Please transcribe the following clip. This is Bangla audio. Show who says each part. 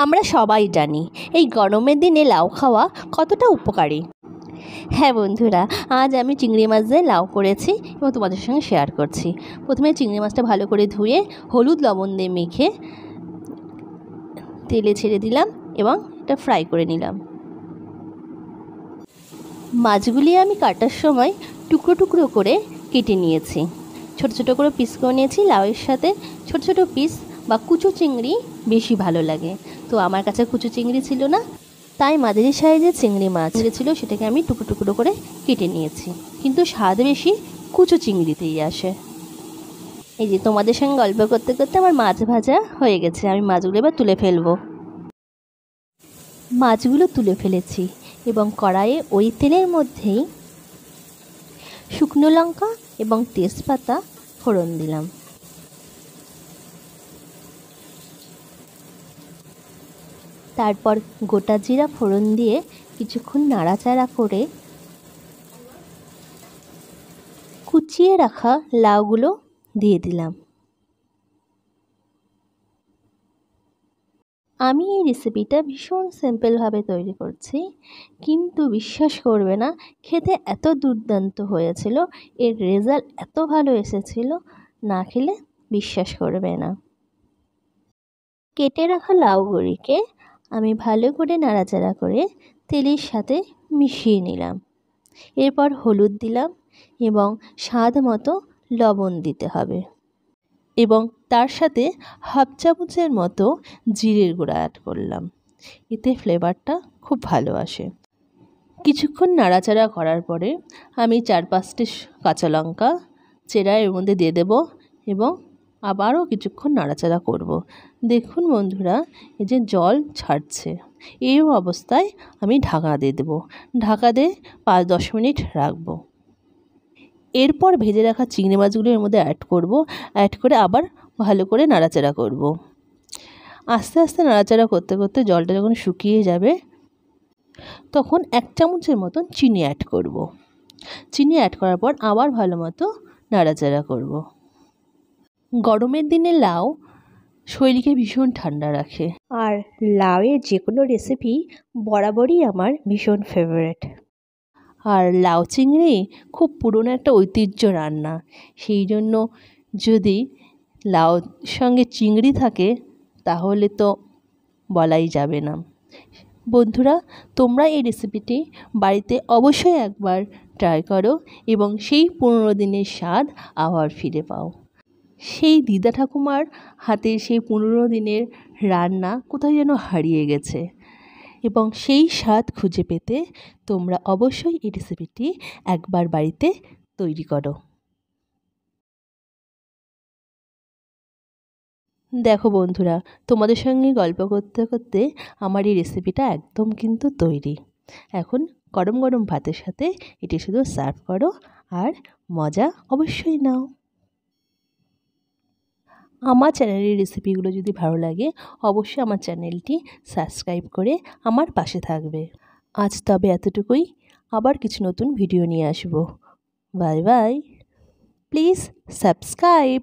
Speaker 1: আমরা সবাই জানি এই গরমের দিনে লাউ খাওয়া কতটা উপকারী। হ্যাঁ বন্ধুরা, আজ আমি চিংড়ি মাছ দিয়ে লাউ করেছি এবং তোমাদের সঙ্গে শেয়ার করছি। প্রথমে চিংড়ি মাছটা ভালো করে ধুয়ে হলুদ লবণ দিয়ে মেখে তেলে ছেড়ে দিলাম এবং এটা ফ্রাই করে নিলাম। মাছগুলি আমি কাটার সময় টুকরো টুকরো করে কেটে নিয়েছি, ছোট ছোট করে পিস করে নিয়েছি। লাউয়ের সাথে ছোট ছোট পিস বা কুচো চিংড়ি বেশি ভালো লাগে, তো আমার কাছে কুচো চিংড়ি ছিল না, তাই মাঝারি সাইজের চিংড়ি মাছ ছিল, সেটাকে আমি টুকরো টুকরো করে কেটে নিয়েছি। কিন্তু স্বাদ বেশি কুচো চিংড়িতেই আসে। এই যে তোমাদের সঙ্গে গল্প করতে করতে আমার মাছ ভাজা হয়ে গেছে, আমি মাছগুলো এবার তুলে ফেলবো। মাছগুলো তুলে ফেলেছি এবং কড়াইয়ে ওই তেলের মধ্যেই শুকনো লঙ্কা এবং তেজপাতা ফোড়ন দিলাম। তারপর গোটা জিরা ফোড়ন দিয়ে কিছুক্ষণ নাড়াচাড়া করে কুচিয়ে রাখা লাউগুলো দিয়ে দিলাম। আমি এই রেসিপিটা ভীষণ সিম্পলভাবে তৈরি করছি, কিন্তু বিশ্বাস করবে না, খেতে এত দুর্দান্ত হয়েছিল, এর রেজাল্ট এত ভালো এসেছিল, না খেলে বিশ্বাস করবে না। কেটে রাখা লাউগুলিকে আমি ভালো করে নাড়াচাড়া করে তেলের সাথে মিশিয়ে নিলাম। এরপর হলুদ দিলাম এবং স্বাদ মতো লবণ দিতে হবে এবং তার সাথে হাফ চামচের মতো জিরের গুঁড়া অ্যাড করলাম, এতে ফ্লেভারটা খুব ভালো আসে। কিছুক্ষণ নাড়াচাড়া করার পরে আমি 4-5টি কাঁচা লঙ্কা চেরা এর মধ্যে দিয়ে দেব এবং আবারও কিছুক্ষণ নাড়াচাড়া করব। দেখুন বন্ধুরা, এই যে জল ছাড়ছে, এই অবস্থায় আমি ঢাকা দিয়ে দেবো। ঢাকা দিয়ে 5-10 মিনিট রাখবো। এরপর ভেজে রাখা চিংড়ি মাছগুলো এর মধ্যে অ্যাড করব। অ্যাড করে আবার ভালো করে নাড়াচাড়া করব। আস্তে আস্তে নাড়াচাড়া করতে করতে জলটা যখন শুকিয়ে যাবে, তখন 1 চামচের মতন চিনি অ্যাড করব। চিনি অ্যাড করার পর আবার ভালো মতো নাড়াচাড়া করব। গরমের দিনে লাউ শরীরকে ভীষণ ঠান্ডা রাখে, আর লাউয়ের যে কোনো রেসিপি বরাবরই আমার ভীষণ ফেভারিট। আর লাউ চিংড়ি খুব পুরনো একটা ঐতিহ্য রান্না, সেই জন্য যদি লাউ সঙ্গে চিংড়ি থাকে তাহলে তো বলাই যাবে না। বন্ধুরা, তোমরা এই রেসিপিটি বাড়িতে অবশ্যই একবার ট্রাই করো এবং সেই পুরনো দিনের স্বাদ আবার ফিরে পাও। সেই দিদা ঠাকুমার হাতের সেই 15 দিনের রান্না কোথায় যেন হারিয়ে গেছে, এবং সেই স্বাদ খুঁজে পেতে তোমরা অবশ্যই এই রেসিপিটি একবার বাড়িতে তৈরি করো। দেখো বন্ধুরা, তোমাদের সঙ্গে গল্প করতে করতে আমার এই রেসিপিটা একদম কিন্তু তৈরি। এখন গরম গরম ভাতের সাথে এটি শুধু সার্ভ করো আর মজা অবশ্যই নাও। আমার চ্যানেলের রেসিপিগুলো যদি ভালো লাগে অবশ্যই আমার চ্যানেলটি সাবস্ক্রাইব করে আমার পাশে থাকবে। আজ তবে এতটুকুই, আবার কিছু নতুন ভিডিও নিয়ে আসবো। Bye bye, please subscribe.